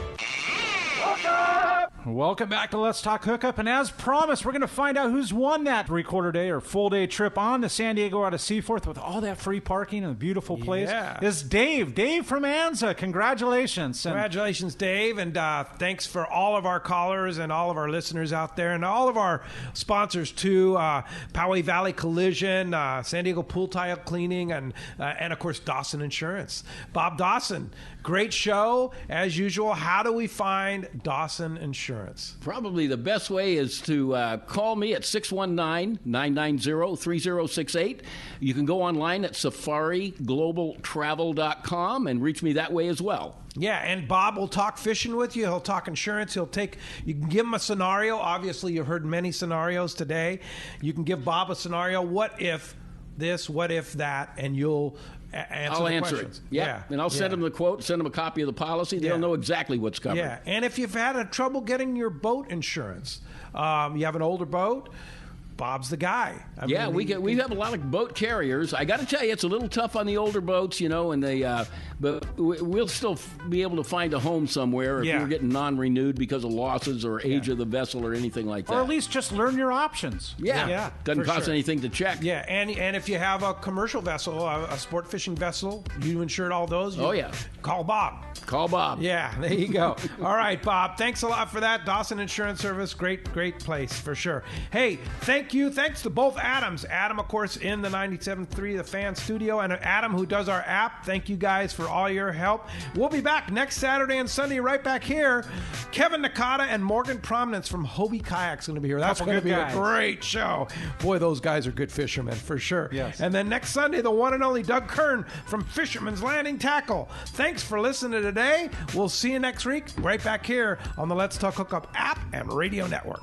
Welcome back to Let's Talk Hookup, and as promised, we're going to find out who's won that 3/4 day or full day trip on the San Diego out of Seaforth with all that free parking and a beautiful place. Yeah. Is Dave from Anza. Congratulations. Congratulations, Dave, and thanks for all of our callers and all of our listeners out there and all of our sponsors too, Poway Valley Collision, San Diego Pool Tile Cleaning, and of course Dawson Insurance. Bob Dawson, great show as usual. How do we find Dawson Insurance? Probably the best way is to call me at 619-990-3068. You can go online at safariglobaltravel.com and reach me that way as well. Yeah, and Bob will talk fishing with you. He'll talk insurance. You can give him a scenario. Obviously, you've heard many scenarios today. You can give Bob a scenario. What if this? What if that? And you'll I'll answer questions. it. Yeah. And I'll send them the quote, send them a copy of the policy. They'll know exactly what's covered. Yeah. And if you've had trouble getting your boat insurance, you have an older boat, Bob's the guy. We have a lot of boat carriers. I got to tell you, it's a little tough on the older boats, and but we'll still be able to find a home somewhere if you're getting non-renewed because of losses or age of the vessel or anything like that. Or at least just learn your options. Doesn't cost anything to check. Yeah, and if you have a commercial vessel, a sport fishing vessel, you insured all those. Call Bob. Call Bob. Yeah, there you go. All right, Bob. Thanks a lot for that. Dawson Insurance Service, great place for sure. Hey, thank you. Thanks to both Adams. Adam, of course, in the 97.3 The Fan Studio, and Adam, who does our app. Thank you guys for all your help. We'll be back next Saturday and Sunday right back here. Kevin Nakata and Morgan Prominence from Hobie Kayak's going to be here. That's going to be a great show. Boy, those guys are good fishermen for sure. Yes. And then next Sunday, the one and only Doug Kern from Fisherman's Landing Tackle. Thanks for listening today. We'll see you next week right back here on the Let's Talk Hookup app and radio network.